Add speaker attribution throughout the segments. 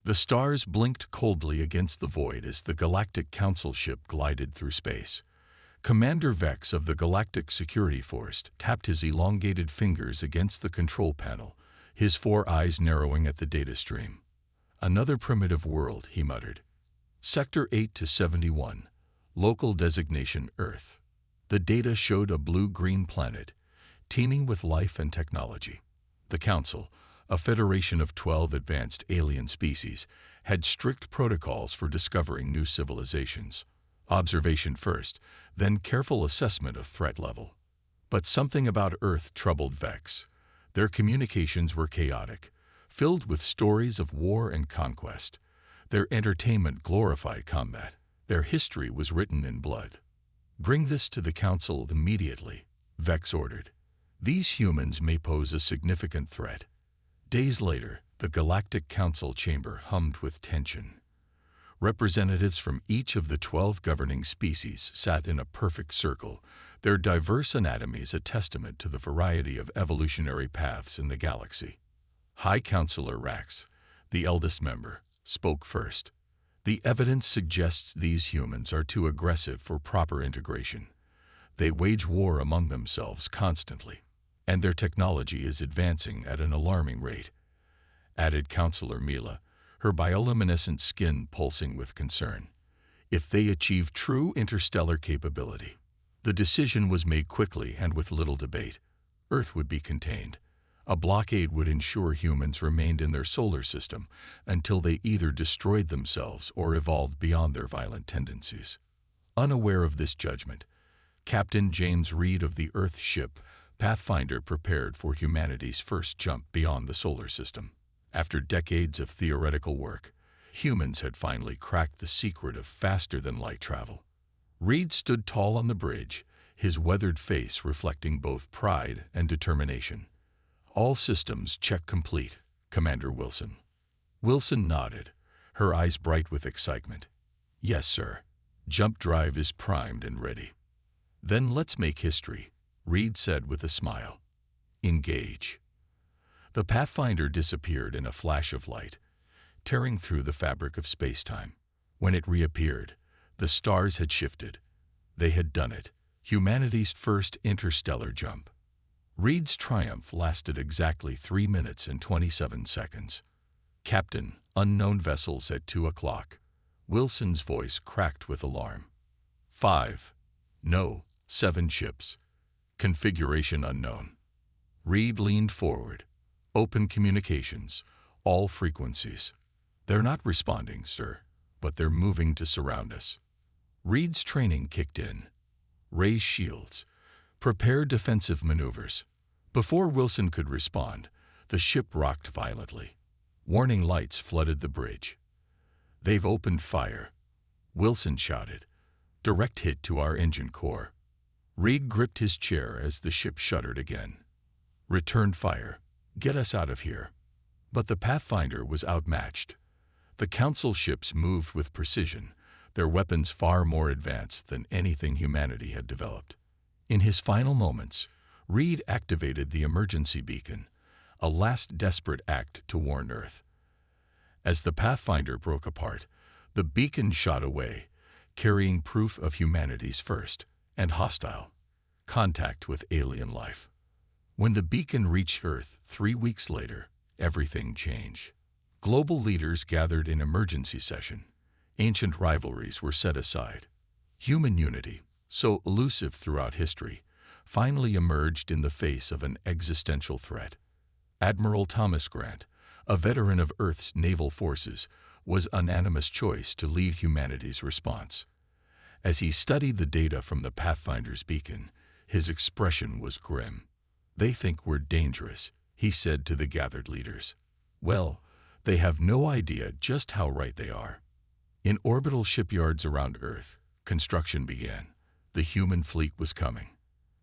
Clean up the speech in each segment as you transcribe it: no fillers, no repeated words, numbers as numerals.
Speaker 1: The stars blinked coldly against the void as the Galactic Council ship glided through space. Commander Vex of the Galactic Security Force tapped his elongated fingers against the control panel, his 4 eyes narrowing at the data stream. "Another primitive world," he muttered. "Sector 8 to 71, local designation Earth." The data showed a blue-green planet, teeming with life and technology. The Council, a federation of 12 advanced alien species, had strict protocols for discovering new civilizations. Observation first, then careful assessment of threat level. But something about Earth troubled Vex. Their communications were chaotic, filled with stories of war and conquest. Their entertainment glorified combat. Their history was written in blood. "Bring this to the Council immediately," Vex ordered. "These humans may pose a significant threat." Days later, the Galactic Council chamber hummed with tension. Representatives from each of the 12 governing species sat in a perfect circle, their diverse anatomies a testament to the variety of evolutionary paths in the galaxy. High Counselor Rax, the eldest member, spoke first. "The evidence suggests these humans are too aggressive for proper integration. They wage war among themselves constantly, and their technology is advancing at an alarming rate," added Counselor Mila, her bioluminescent skin pulsing with concern. "If they achieve true interstellar capability." The decision was made quickly and with little debate. Earth would be contained. A blockade would ensure humans remained in their solar system until they either destroyed themselves or evolved beyond their violent tendencies. Unaware of this judgment, Captain James Reed of the Earth ship Pathfinder prepared for humanity's first jump beyond the solar system. After decades of theoretical work, humans had finally cracked the secret of faster-than-light travel. Reed stood tall on the bridge, his weathered face reflecting both pride and determination. "All systems check complete, Commander Wilson." Wilson nodded, her eyes bright with excitement. "Yes, sir. Jump drive is primed and ready." "Then let's make history," Reed said with a smile. "Engage." The Pathfinder disappeared in a flash of light, tearing through the fabric of space-time. When it reappeared, the stars had shifted. They had done it, humanity's first interstellar jump. Reed's triumph lasted exactly 3 minutes and 27 seconds. "Captain, unknown vessels at 2 o'clock. Wilson's voice cracked with alarm. 5. No, 7 ships. Configuration unknown." Reed leaned forward. "Open communications, all frequencies." "They're not responding, sir, but they're moving to surround us." Reed's training kicked in. Raise shields. Prepare defensive maneuvers. Before Wilson could respond, the ship rocked violently. Warning lights flooded the bridge. "They've opened fire," Wilson shouted. "Direct hit to our engine core." Reed gripped his chair as the ship shuddered again. "Return fire. Get us out of here." But the Pathfinder was outmatched. The Council ships moved with precision, their weapons far more advanced than anything humanity had developed. In his final moments, Reed activated the emergency beacon, a last desperate act to warn Earth. As the Pathfinder broke apart, the beacon shot away, carrying proof of humanity's first and hostile contact with alien life. When the beacon reached Earth 3 weeks later, everything changed. Global leaders gathered in emergency session. Ancient rivalries were set aside. Human unity, so elusive throughout history, finally emerged in the face of an existential threat. Admiral Thomas Grant, a veteran of Earth's naval forces, was unanimous choice to lead humanity's response. As he studied the data from the Pathfinder's beacon, his expression was grim. "They think we're dangerous," he said to the gathered leaders. "Well, they have no idea just how right they are." In orbital shipyards around Earth, construction began. The human fleet was coming.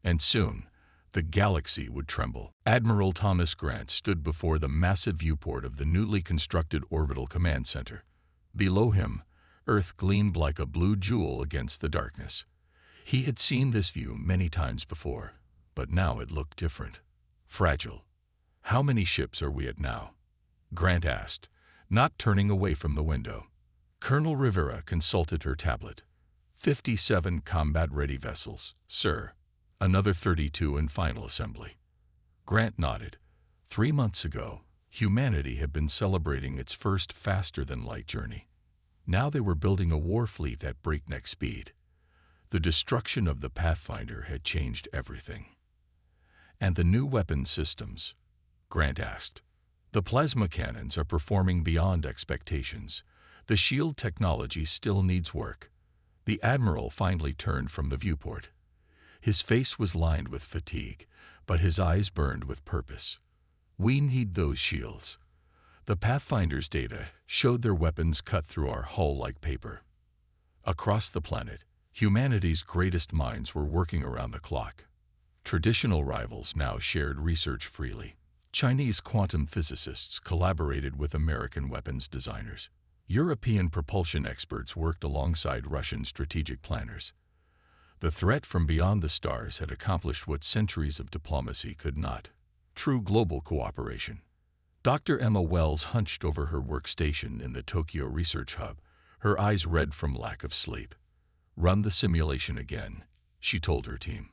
Speaker 1: And soon, the galaxy would tremble. Admiral Thomas Grant stood before the massive viewport of the newly constructed Orbital Command Center. Below him, Earth gleamed like a blue jewel against the darkness. He had seen this view many times before, but now it looked different. Fragile. "How many ships are we at now?" Grant asked, not turning away from the window. Colonel Rivera consulted her tablet. 57 combat-ready vessels, sir. Another 32 in final assembly. Grant nodded. 3 months ago, humanity had been celebrating its first faster-than-light journey. Now they were building a war fleet at breakneck speed. The destruction of the Pathfinder had changed everything. And the new weapon systems? Grant asked. The plasma cannons are performing beyond expectations. The shield technology still needs work. The Admiral finally turned from the viewport. His face was lined with fatigue, but his eyes burned with purpose. We need those shields. The Pathfinder's data showed their weapons cut through our hull like paper. Across the planet, humanity's greatest minds were working around the clock. Traditional rivals now shared research freely. Chinese quantum physicists collaborated with American weapons designers. European propulsion experts worked alongside Russian strategic planners. The threat from beyond the stars had accomplished what centuries of diplomacy could not. True global cooperation. Dr. Emma Wells hunched over her workstation in the Tokyo Research Hub, her eyes red from lack of sleep. Run the simulation again, she told her team.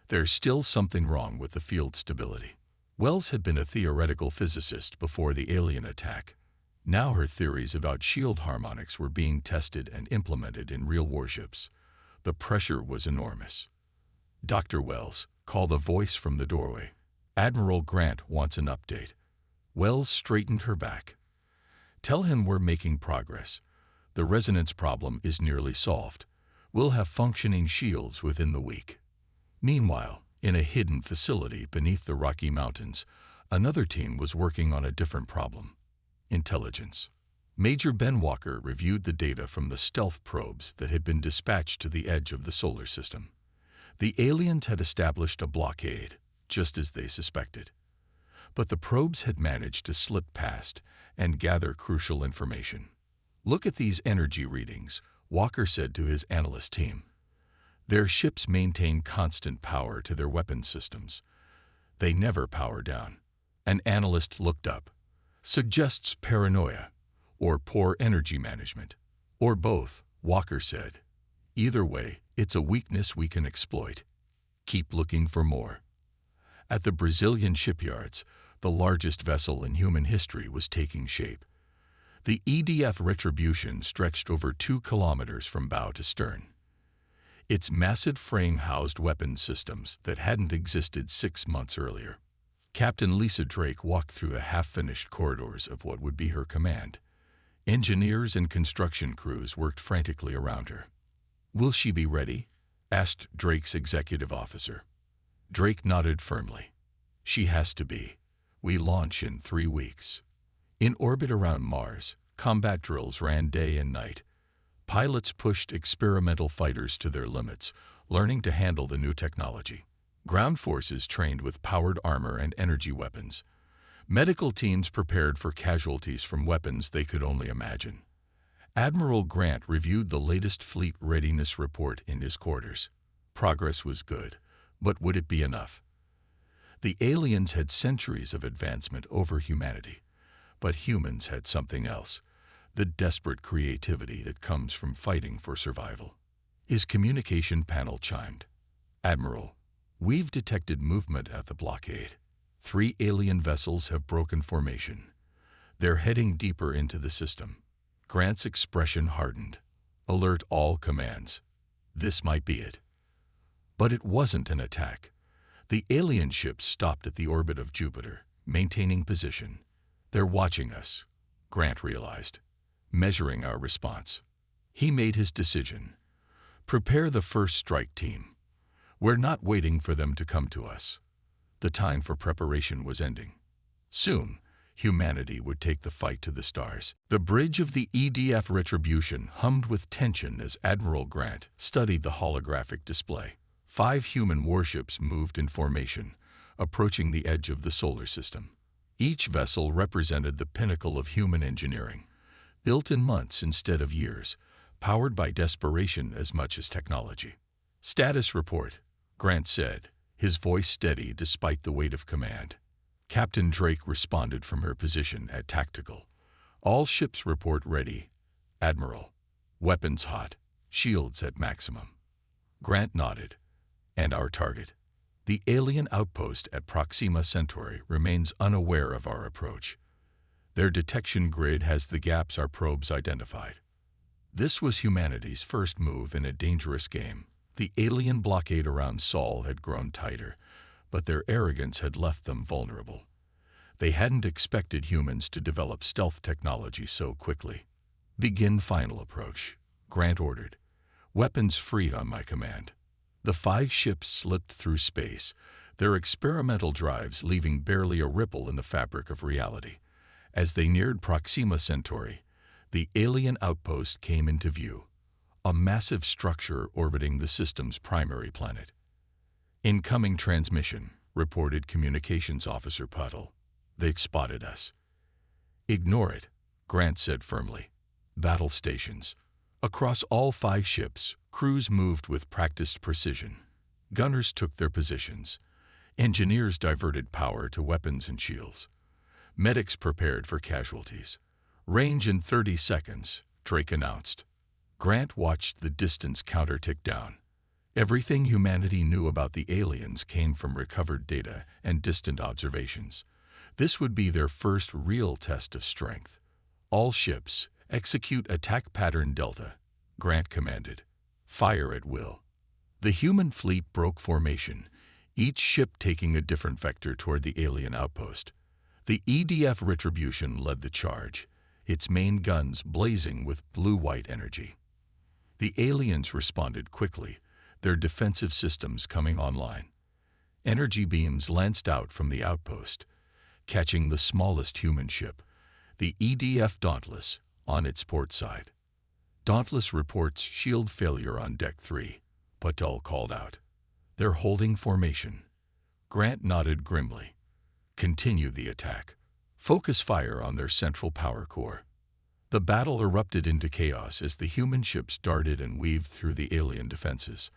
Speaker 1: There's still something wrong with the field stability. Wells had been a theoretical physicist before the alien attack. Now her theories about shield harmonics were being tested and implemented in real warships. The pressure was enormous. Dr. Wells, called a voice from the doorway. Admiral Grant wants an update. Wells straightened her back. Tell him we're making progress. The resonance problem is nearly solved. We'll have functioning shields within the week. Meanwhile, in a hidden facility beneath the Rocky Mountains, another team was working on a different problem. Intelligence. Major Ben Walker reviewed the data from the stealth probes that had been dispatched to the edge of the solar system. The aliens had established a blockade, just as they suspected. But the probes had managed to slip past and gather crucial information. Look at these energy readings, Walker said to his analyst team. Their ships maintain constant power to their weapon systems. They never power down. An analyst looked up. Suggests paranoia, or poor energy management, or both, Walker said. Either way, it's a weakness we can exploit. Keep looking for more. At the Brazilian shipyards, the largest vessel in human history was taking shape. The EDF Retribution stretched over 2 kilometers from bow to stern. Its massive frame housed weapons systems that hadn't existed 6 months earlier. Captain Lisa Drake walked through the half-finished corridors of what would be her command. Engineers and construction crews worked frantically around her. Will she be ready? Asked Drake's executive officer. Drake nodded firmly. She has to be. We launch in 3 weeks. In orbit around Mars, combat drills ran day and night. Pilots pushed experimental fighters to their limits, learning to handle the new technology. Ground forces trained with powered armor and energy weapons. Medical teams prepared for casualties from weapons they could only imagine. Admiral Grant reviewed the latest fleet readiness report in his quarters. Progress was good, but would it be enough? The aliens had centuries of advancement over humanity, but humans had something else, the desperate creativity that comes from fighting for survival. His communication panel chimed. Admiral, we've detected movement at the blockade. 3 alien vessels have broken formation. They're heading deeper into the system. Grant's expression hardened. Alert all commands. This might be it. But it wasn't an attack. The alien ships stopped at the orbit of Jupiter, maintaining position. They're watching us, Grant realized, measuring our response. He made his decision. Prepare the first strike team. We're not waiting for them to come to us. The time for preparation was ending. Soon, humanity would take the fight to the stars. The bridge of the EDF Retribution hummed with tension as Admiral Grant studied the holographic display. 5 human warships moved in formation, approaching the edge of the solar system. Each vessel represented the pinnacle of human engineering, built in months instead of years, powered by desperation as much as technology. Status report, Grant said, his voice steady despite the weight of command. Captain Drake responded from her position at tactical. All ships report ready, Admiral. Weapons hot, shields at maximum. Grant nodded. And our target? The alien outpost at Proxima Centauri remains unaware of our approach. Their detection grid has the gaps our probes identified. This was humanity's first move in a dangerous game. The alien blockade around Sol had grown tighter, but their arrogance had left them vulnerable. They hadn't expected humans to develop stealth technology so quickly. Begin final approach, Grant ordered. Weapons free on my command. The 5 ships slipped through space, their experimental drives leaving barely a ripple in the fabric of reality. As they neared Proxima Centauri, the alien outpost came into view, a massive structure orbiting the system's primary planet. Incoming transmission, reported Communications Officer Puddle. They've spotted us. Ignore it, Grant said firmly. Battle stations. Across all 5 ships, crews moved with practiced precision. Gunners took their positions. Engineers diverted power to weapons and shields. Medics prepared for casualties. Range in 30 seconds, Drake announced. Grant watched the distance counter tick down. Everything humanity knew about the aliens came from recovered data and distant observations. This would be their first real test of strength. All ships, execute attack pattern Delta, Grant commanded. Fire at will. The human fleet broke formation, each ship taking a different vector toward the alien outpost. The EDF Retribution led the charge, its main guns blazing with blue-white energy. The aliens responded quickly, their defensive systems coming online. Energy beams lanced out from the outpost, catching the smallest human ship, the EDF Dauntless, on its port side. Dauntless reports shield failure on Deck 3, Patel called out. They're holding formation. Grant nodded grimly. Continue the attack. Focus fire on their central power core. The battle erupted into chaos as the human ships darted and weaved through the alien defenses.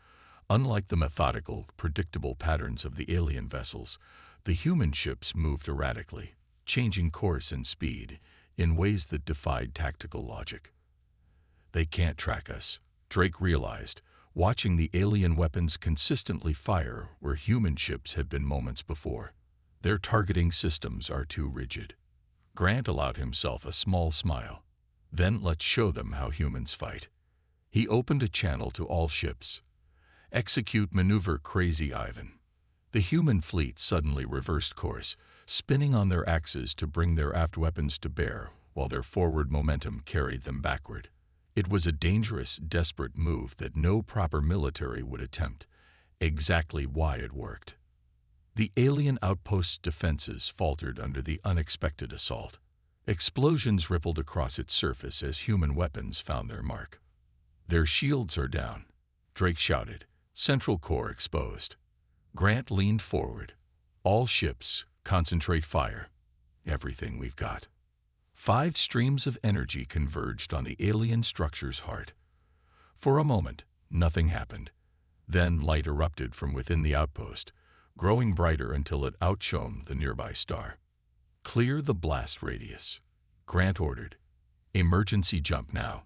Speaker 1: Unlike the methodical, predictable patterns of the alien vessels, the human ships moved erratically, changing course and speed in ways that defied tactical logic. They can't track us, Drake realized, watching the alien weapons consistently fire where human ships had been moments before. Their targeting systems are too rigid. Grant allowed himself a small smile. Then let's show them how humans fight. He opened a channel to all ships. Execute maneuver Crazy Ivan. The human fleet suddenly reversed course, spinning on their axes to bring their aft weapons to bear while their forward momentum carried them backward. It was a dangerous, desperate move that no proper military would attempt. Exactly why it worked. The alien outpost's defenses faltered under the unexpected assault. Explosions rippled across its surface as human weapons found their mark. Their shields are down, Drake shouted, central core exposed. Grant leaned forward. All ships, concentrate fire. Everything we've got. 5 streams of energy converged on the alien structure's heart. For a moment, nothing happened. Then light erupted from within the outpost, growing brighter until it outshone the nearby star. Clear the blast radius, Grant ordered. Emergency jump now.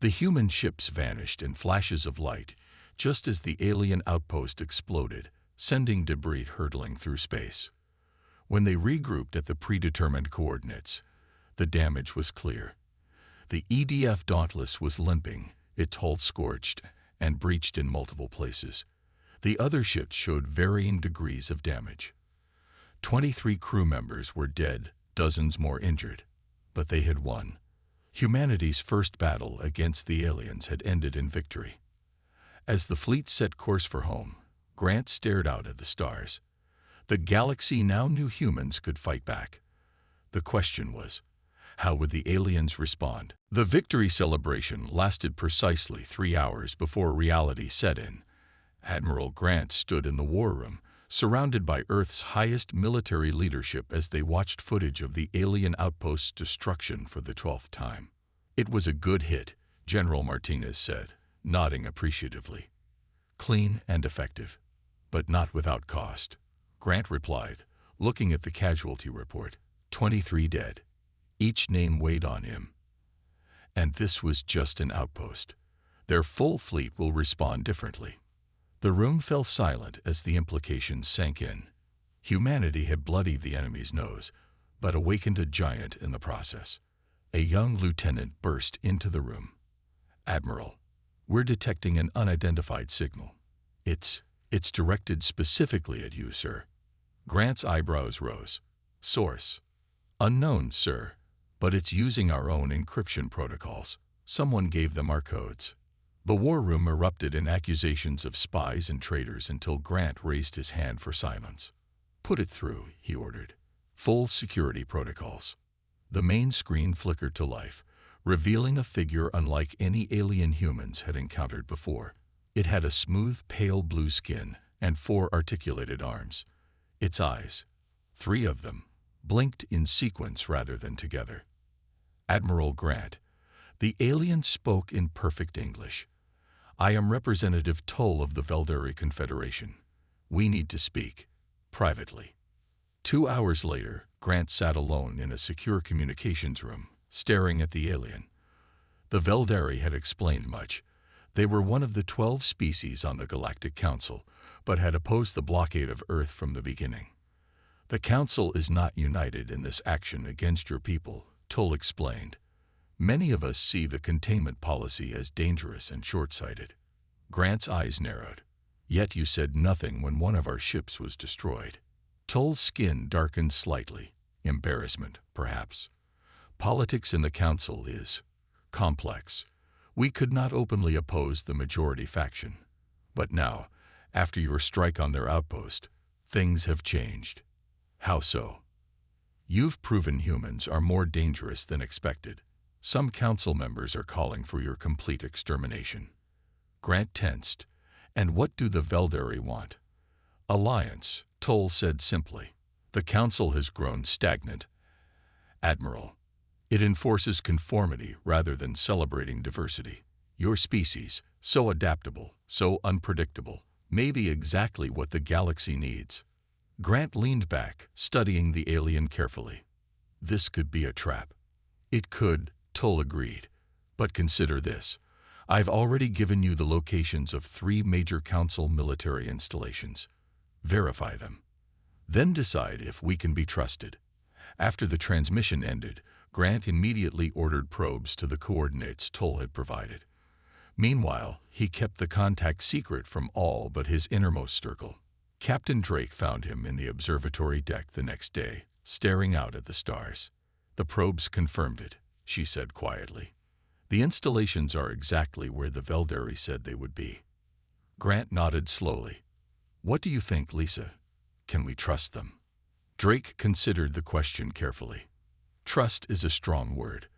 Speaker 1: The human ships vanished in flashes of light, just as the alien outpost exploded, sending debris hurtling through space. When they regrouped at the predetermined coordinates, the damage was clear. The EDF Dauntless was limping, its hull scorched and breached in multiple places. The other ships showed varying degrees of damage. 23 crew members were dead, dozens more injured. But they had won. Humanity's first battle against the aliens had ended in victory. As the fleet set course for home, Grant stared out at the stars. The galaxy now knew humans could fight back. The question was, how would the aliens respond? The victory celebration lasted precisely 3 hours before reality set in. Admiral Grant stood in the war room, surrounded by Earth's highest military leadership as they watched footage of the alien outpost's destruction for the 12th time. It was a good hit, General Martinez said, nodding appreciatively. Clean and effective, but not without cost, Grant replied, looking at the casualty report. 23 dead. Each name weighed on him. And this was just an outpost. Their full fleet will respond differently. The room fell silent as the implications sank in. Humanity had bloodied the enemy's nose, but awakened a giant in the process. A young lieutenant burst into the room. "Admiral, we're detecting an unidentified signal. It's directed specifically at you, sir." Grant's eyebrows rose. "Source? Unknown, sir, but it's using our own encryption protocols. Someone gave them our codes." The war room erupted in accusations of spies and traitors until Grant raised his hand for silence. "Put it through," he ordered. "Full security protocols." The main screen flickered to life, revealing a figure unlike any alien humans had encountered before. It had a smooth, pale blue skin and 4 articulated arms. Its eyes, 3 of them, blinked in sequence rather than together. "Admiral Grant." The alien spoke in perfect English. "I am Representative Tull of the Veldari Confederation. We need to speak. Privately." 2 hours later, Grant sat alone in a secure communications room, staring at the alien. The Veldari had explained much. They were one of the 12 species on the Galactic Council, but had opposed the blockade of Earth from the beginning. "The Council is not united in this action against your people," Tull explained. "Many of us see the containment policy as dangerous and short-sighted." Grant's eyes narrowed. "Yet you said nothing when one of our ships was destroyed." Tull's skin darkened slightly. Embarrassment, perhaps. "Politics in the Council is complex. We could not openly oppose the majority faction. But now, after your strike on their outpost, things have changed." "How so?" "You've proven humans are more dangerous than expected. Some council members are calling for your complete extermination." Grant tensed. "And what do the Veldari want?" "Alliance," Tull said simply. "The council has grown stagnant, Admiral. It enforces conformity rather than celebrating diversity. Your species, so adaptable, so unpredictable, may be exactly what the galaxy needs." Grant leaned back, studying the alien carefully. "This could be a trap." "It could," Tull agreed. "But consider this. I've already given you the locations of 3 major council military installations. Verify them. Then decide if we can be trusted." After the transmission ended, Grant immediately ordered probes to the coordinates Tull had provided. Meanwhile, he kept the contact secret from all but his innermost circle. Captain Drake found him in the observatory deck the next day, staring out at the stars. "The probes confirmed it," she said quietly. "The installations are exactly where the Veldari said they would be." Grant nodded slowly. "What do you think, Lisa? Can we trust them?" Drake considered the question carefully. "Trust is a strong word,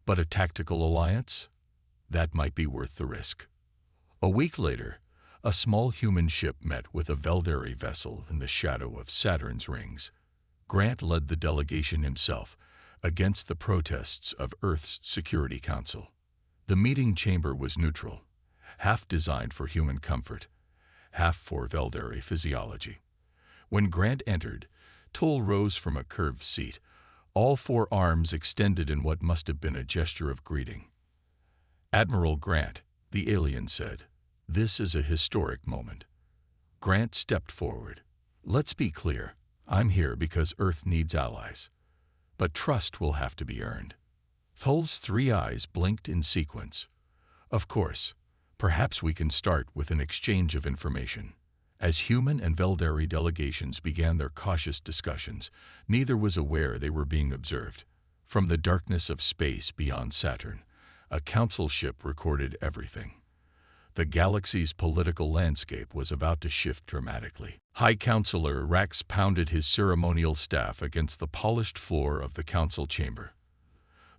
Speaker 1: but a tactical alliance? That might be worth the risk." A week later, a small human ship met with a Veldari vessel in the shadow of Saturn's rings. Grant led the delegation himself, against the protests of Earth's Security Council. The meeting chamber was neutral, half designed for human comfort, half for Veldari physiology. When Grant entered, Tull rose from a curved seat, all 4 arms extended in what must have been a gesture of greeting. "Admiral Grant," the alien said, "this is a historic moment." Grant stepped forward. "Let's be clear. I'm here because Earth needs allies. But trust will have to be earned." Tull's 3 eyes blinked in sequence. "Of course. Perhaps we can start with an exchange of information." As human and Veldari delegations began their cautious discussions, neither was aware they were being observed. From the darkness of space beyond Saturn, a council ship recorded everything. The galaxy's political landscape was about to shift dramatically. High Counselor Rax pounded his ceremonial staff against the polished floor of the council chamber.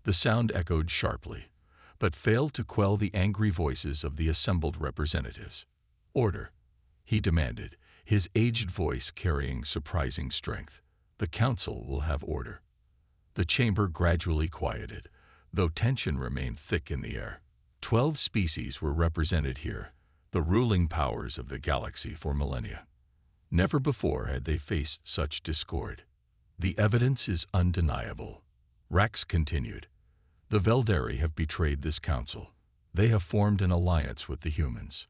Speaker 1: The sound echoed sharply, but failed to quell the angry voices of the assembled representatives. "Order," he demanded, his aged voice carrying surprising strength. "The council will have order." The chamber gradually quieted, though tension remained thick in the air. 12 species were represented here, the ruling powers of the galaxy for millennia. Never before had they faced such discord. "The evidence is undeniable," Rax continued. The Veldari have betrayed this council. They have formed an alliance with the humans.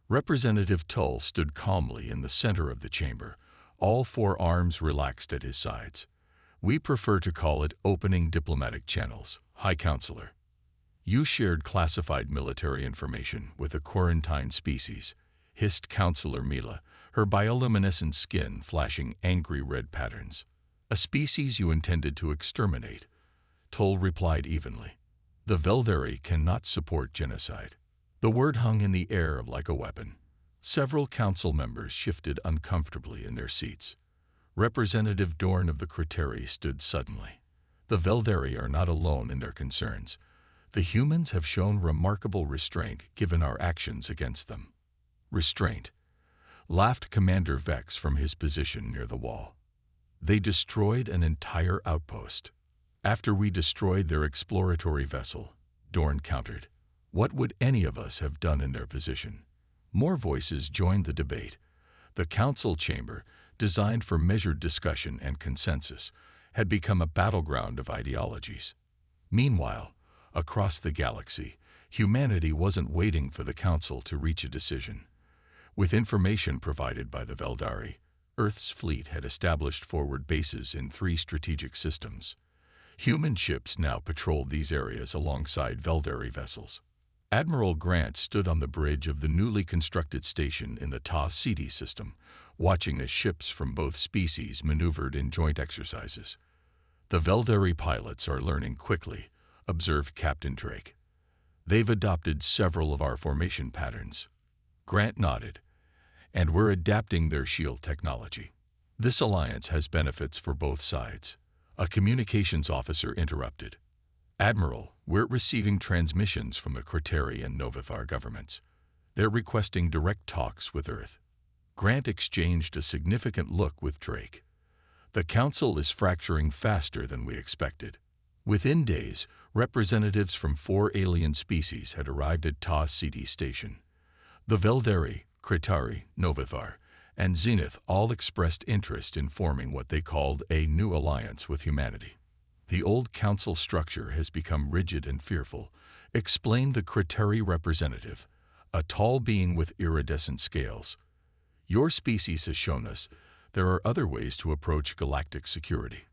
Speaker 1: Representative Tull stood calmly in the center of the chamber, all four arms relaxed at his sides. We prefer to call it opening diplomatic channels, High Counselor. You shared classified military information with a quarantined species, hissed Counselor Mila, her bioluminescent skin flashing angry red patterns. A species you intended to exterminate, Tull replied evenly. The Veldari cannot support genocide. The word hung in the air like a weapon. Several council members shifted uncomfortably in their seats. Representative Dorn of the Criteri stood suddenly. The Veldari are not alone in their concerns. The humans have shown remarkable restraint given our actions against them. Restraint, laughed Commander Vex from his position near the wall. They destroyed an entire outpost. After we destroyed their exploratory vessel, Dorn countered. What would any of us have done in their position? More voices joined the debate. The council chamber, designed for measured discussion and consensus, had become a battleground of ideologies. Meanwhile, across the galaxy, humanity wasn't waiting for the council to reach a decision. With information provided by the Veldari, Earth's fleet had established forward bases in 3 strategic systems. Human ships now patrolled these areas alongside Veldari vessels. Admiral Grant stood on the bridge of the newly constructed station in the Ta Ceti system, watching as ships from both species maneuvered in joint exercises. The Veldari pilots are learning quickly, observed Captain Drake. They've adopted several of our formation patterns. Grant nodded. And we're adapting their shield technology. This alliance has benefits for both sides. A communications officer interrupted. Admiral, we're receiving transmissions from the Criteri and Novathar governments. They're requesting direct talks with Earth. Grant exchanged a significant look with Drake. The Council is fracturing faster than we expected. Within days, representatives from 4 alien species had arrived at Ta Ceti Station. The Veldari, Criteri, Novathar, and Zenith all expressed interest in forming what they called a new alliance with humanity. The old council structure has become rigid and fearful, explained the Criteri representative, a tall being with iridescent scales. Your species has shown us there are other ways to approach galactic security.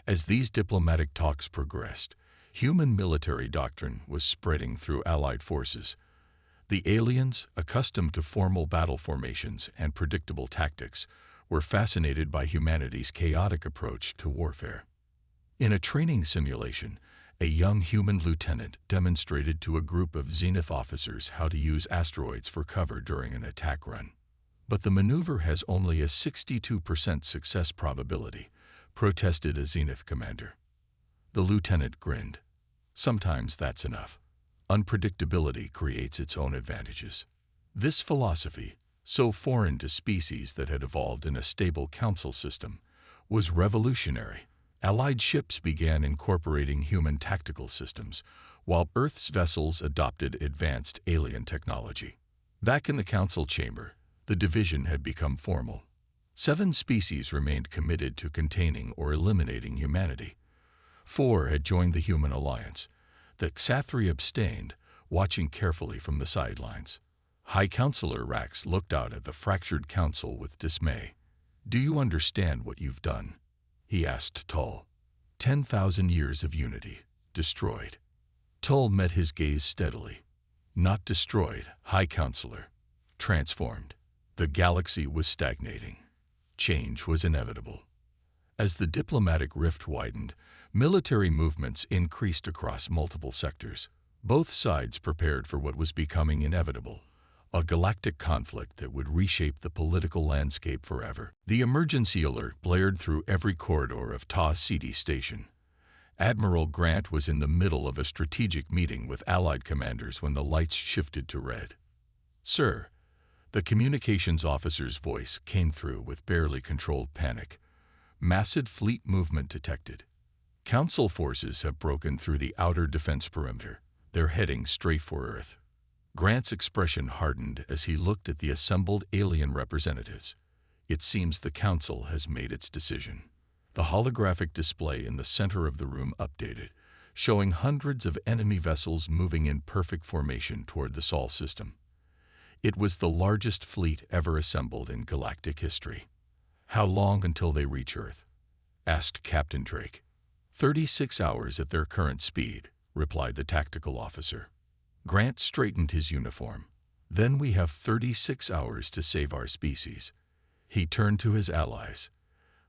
Speaker 1: As these diplomatic talks progressed, human military doctrine was spreading through Allied forces. The aliens, accustomed to formal battle formations and predictable tactics, were fascinated by humanity's chaotic approach to warfare. In a training simulation, a young human lieutenant demonstrated to a group of Zenith officers how to use asteroids for cover during an attack run. But the maneuver has only a 62% success probability, protested a Zenith commander. The lieutenant grinned. Sometimes that's enough. Unpredictability creates its own advantages. This philosophy, so foreign to species that had evolved in a stable council system, was revolutionary. Allied ships began incorporating human tactical systems, while Earth's vessels adopted advanced alien technology. Back in the council chamber, the division had become formal. 7 species remained committed to containing or eliminating humanity. 4 had joined the human alliance. The Xathri abstained, watching carefully from the sidelines. High Counselor Rax looked out at the fractured council with dismay. Do you understand what you've done? He asked Tull. 10,000 years of unity, destroyed. Tull met his gaze steadily. Not destroyed, High Counselor. Transformed. The galaxy was stagnating. Change was inevitable. As the diplomatic rift widened, military movements increased across multiple sectors. Both sides prepared for what was becoming inevitable, a galactic conflict that would reshape the political landscape forever. The emergency alert blared through every corridor of Ta Ceti Station. Admiral Grant was in the middle of a strategic meeting with Allied commanders when the lights shifted to red. Sir, the communications officer's voice came through with barely controlled panic. Massive fleet movement detected. Council forces have broken through the outer defense perimeter. They're heading straight for Earth. Grant's expression hardened as he looked at the assembled alien representatives. It seems the Council has made its decision. The holographic display in the center of the room updated, showing hundreds of enemy vessels moving in perfect formation toward the Sol system. It was the largest fleet ever assembled in galactic history. "How long until they reach Earth?" asked Captain Drake. 36 hours at their current speed," replied the tactical officer. Grant straightened his uniform. "Then we have 36 hours to save our species." He turned to his allies.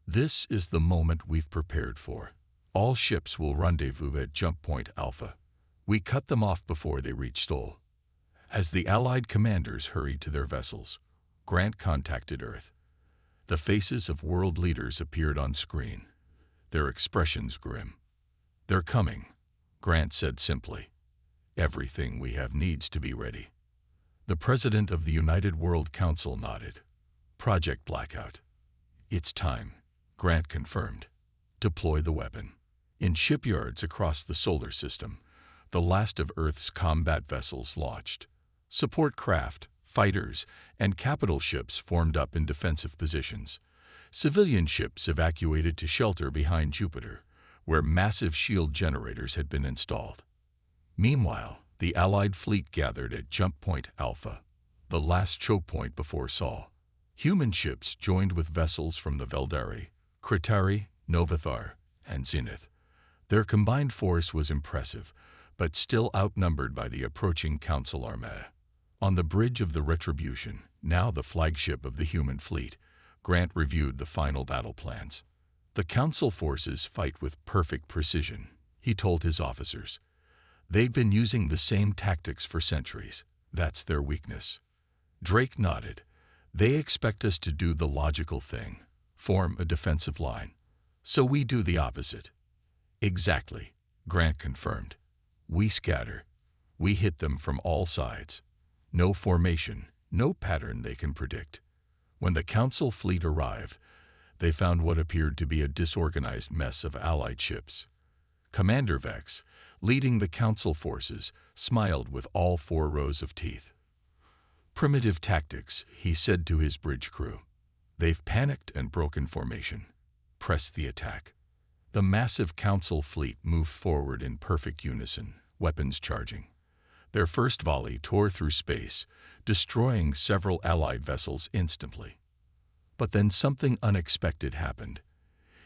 Speaker 1: "This is the moment we've prepared for. All ships will rendezvous at Jump Point Alpha. We cut them off before they reach Sol." As the Allied commanders hurried to their vessels, Grant contacted Earth. The faces of world leaders appeared on screen, their expressions grim. "They're coming," Grant said simply. "Everything we have needs to be ready." The President of the United World Council nodded. "Project Blackout." "It's time," Grant confirmed. "Deploy the weapon." In shipyards across the solar system, the last of Earth's combat vessels launched. Support craft, fighters, and capital ships formed up in defensive positions. Civilian ships evacuated to shelter behind Jupiter, where massive shield generators had been installed. Meanwhile, the Allied fleet gathered at Jump Point Alpha, the last choke point before Sol. Human ships joined with vessels from the Veldari, Kritari, Novathar, and Zenith. Their combined force was impressive, but still outnumbered by the approaching Council Armada. On the bridge of the Retribution, now the flagship of the human fleet, Grant reviewed the final battle plans. "The Council forces fight with perfect precision," he told his officers. "They've been using the same tactics for centuries. That's their weakness." Drake nodded. "They expect us to do the logical thing, form a defensive line. So we do the opposite." "Exactly," Grant confirmed. "We scatter. We hit them from all sides. No formation, no pattern they can predict." When the Council fleet arrived, they found what appeared to be a disorganized mess of Allied ships. Commander Vex, leading the Council forces, smiled with all 4 rows of teeth. "Primitive tactics," he said to his bridge crew. "They've panicked and broken formation. Press the attack." The massive Council fleet moved forward in perfect unison, weapons charging. Their first volley tore through space, destroying several Allied vessels instantly. But then something unexpected happened.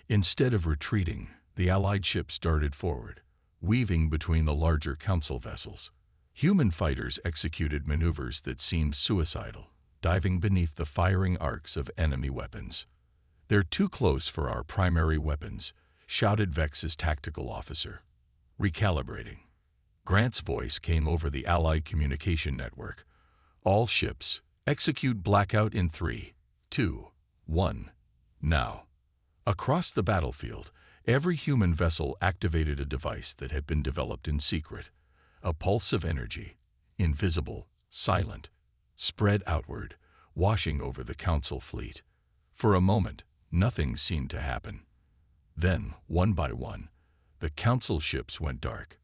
Speaker 1: Instead of retreating, the Allied ships darted forward, weaving between the larger Council vessels. Human fighters executed maneuvers that seemed suicidal, diving beneath the firing arcs of enemy weapons. "They're too close for our primary weapons," shouted Vex's tactical officer. "Recalibrating." Grant's voice came over the Allied communication network. "All ships, execute blackout in 3, 2, 1, now." Across the battlefield, every human vessel activated a device that had been developed in secret. A pulse of energy, invisible, silent, spread outward, washing over the Council fleet. For a moment, nothing seemed to happen. Then, one by one, the Council ships went dark.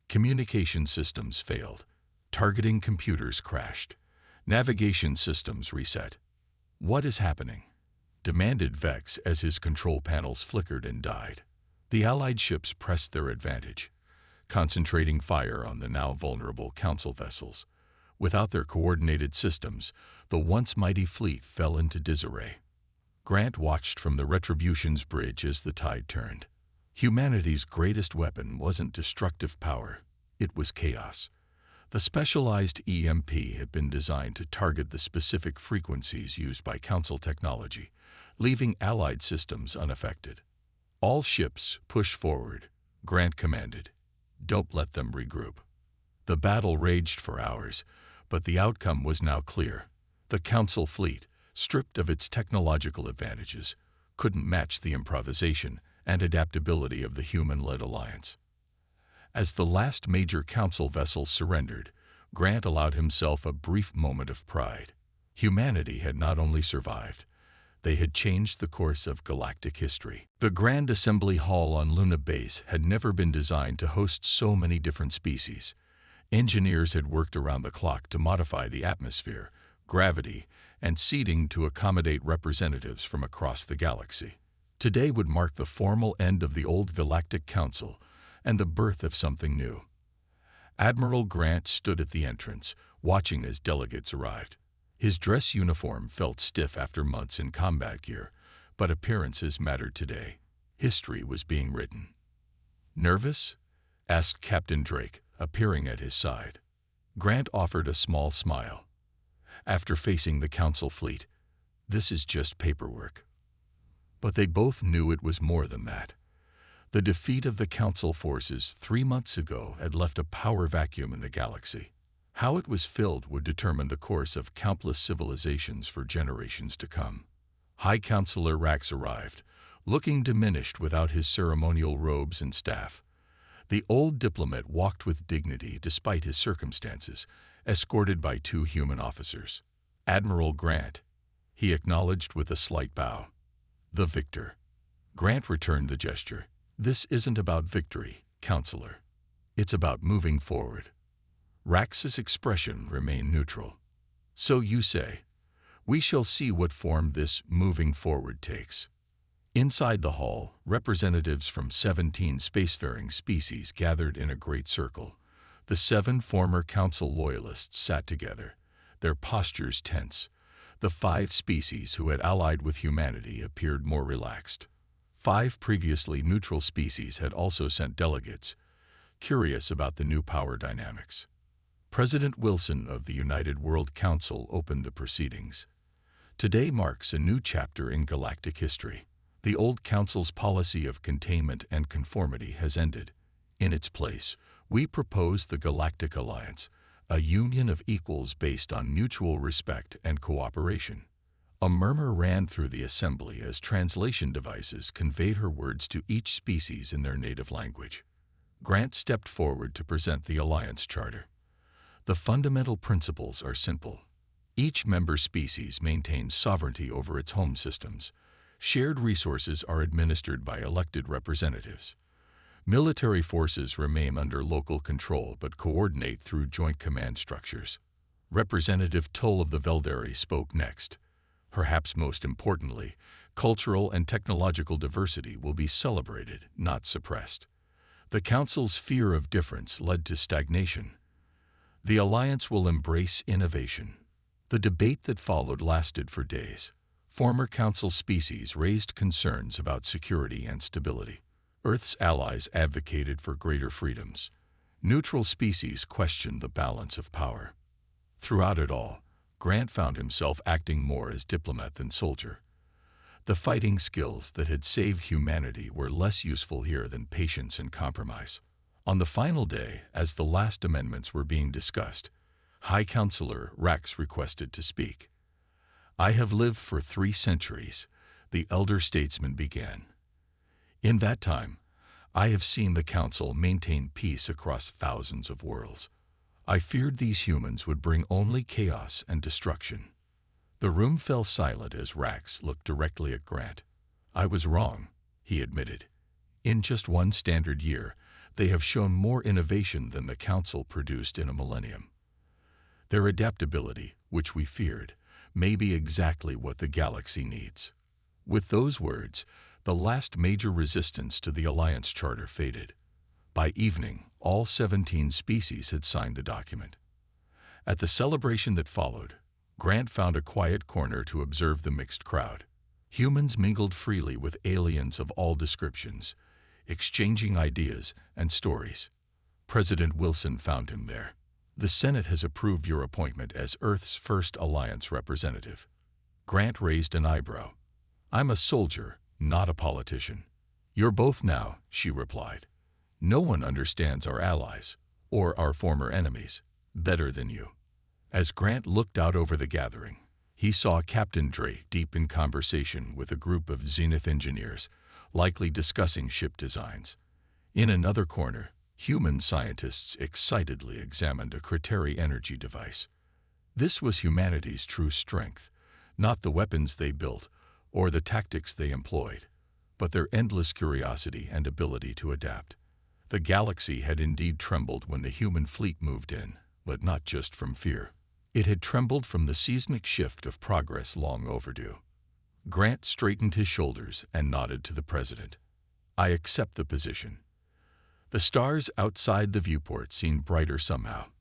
Speaker 1: Communication systems failed. Targeting computers crashed. Navigation systems reset. "What is happening?" demanded Vex as his control panels flickered and died. The Allied ships pressed their advantage, concentrating fire on the now vulnerable Council vessels. Without their coordinated systems, the once mighty fleet fell into disarray. Grant watched from the Retribution's bridge as the tide turned. Humanity's greatest weapon wasn't destructive power, it was chaos. The specialized EMP had been designed to target the specific frequencies used by Council technology, leaving Allied systems unaffected. "All ships, push forward," Grant commanded. "Don't let them regroup." The battle raged for hours, but the outcome was now clear. The Council fleet, stripped of its technological advantages, couldn't match the improvisation and adaptability of the human-led alliance. As the last major Council vessel surrendered, Grant allowed himself a brief moment of pride. Humanity had not only survived, they had changed the course of galactic history. The Grand Assembly Hall on Luna Base had never been designed to host so many different species. Engineers had worked around the clock to modify the atmosphere, gravity, and seating to accommodate representatives from across the galaxy. Today would mark the formal end of the old Galactic Council and the birth of something new. Admiral Grant stood at the entrance, watching as delegates arrived. His dress uniform felt stiff after months in combat gear, but appearances mattered today. History was being written. "Nervous?" asked Captain Drake, appearing at his side. Grant offered a small smile. After facing the Council fleet, "This is just paperwork." But they both knew it was more than that. The defeat of the Council forces 3 months ago had left a power vacuum in the galaxy. How it was filled would determine the course of countless civilizations for generations to come. High Counselor Rax arrived, looking diminished without his ceremonial robes and staff. The old diplomat walked with dignity despite his circumstances, escorted by 2 human officers. "Admiral Grant," he acknowledged with a slight bow. "The victor." Grant returned the gesture. "This isn't about victory, Counselor. It's about moving forward." Rax's expression remained neutral. "So you say. We shall see what form this moving forward takes." Inside the hall, representatives from 17 spacefaring species gathered in a great circle. The 7 former Council loyalists sat together, their postures tense. The 5 species who had allied with humanity appeared more relaxed. 5 previously neutral species had also sent delegates, curious about the new power dynamics. President Wilson of the United World Council opened the proceedings. "Today marks a new chapter in galactic history. The old Council's policy of containment and conformity has ended. In its place, we propose the Galactic Alliance, a union of equals based on mutual respect and cooperation." A murmur ran through the assembly as translation devices conveyed her words to each species in their native language. Grant stepped forward to present the Alliance Charter. "The fundamental principles are simple. Each member species maintains sovereignty over its home systems. Shared resources are administered by elected representatives. Military forces remain under local control but coordinate through joint command structures." Representative Tull of the Veldari spoke next. "Perhaps most importantly, cultural and technological diversity will be celebrated, not suppressed." The Council's fear of difference led to stagnation. "The Alliance will embrace innovation." The debate that followed lasted for days. Former Council species raised concerns about security and stability. Earth's allies advocated for greater freedoms. Neutral species questioned the balance of power. Throughout it all, Grant found himself acting more as diplomat than soldier. The fighting skills that had saved humanity were less useful here than patience and compromise. On the final day, as the last amendments were being discussed, High Counselor Rax requested to speak. "I have lived for 3 centuries, the elder statesman began. "In that time, I have seen the Council maintain peace across thousands of worlds. I feared these humans would bring only chaos and destruction." The room fell silent as Rax looked directly at Grant. "I was wrong," he admitted. "In just 1 standard year, they have shown more innovation than the Council produced in a millennium. Their adaptability, which we feared, may be exactly what the galaxy needs." With those words, the last major resistance to the Alliance Charter faded. By evening, all 17 species had signed the document. At the celebration that followed, Grant found a quiet corner to observe the mixed crowd. Humans mingled freely with aliens of all descriptions, exchanging ideas and stories. President Wilson found him there. "The Senate has approved your appointment as Earth's first Alliance representative." Grant raised an eyebrow. "I'm a soldier, not a politician." "You're both now," she replied. "No one understands our allies, or our former enemies, better than you." As Grant looked out over the gathering, he saw Captain Drake deep in conversation with a group of Zenith engineers, likely discussing ship designs. In another corner, human scientists excitedly examined a Criteri energy device. This was humanity's true strength, not the weapons they built or the tactics they employed, but their endless curiosity and ability to adapt. The galaxy had indeed trembled when the human fleet moved in, but not just from fear. It had trembled from the seismic shift of progress long overdue. Grant straightened his shoulders and nodded to the president. "I accept the position." The stars outside the viewport seemed brighter somehow.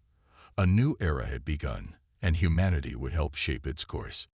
Speaker 1: A new era had begun, and humanity would help shape its course.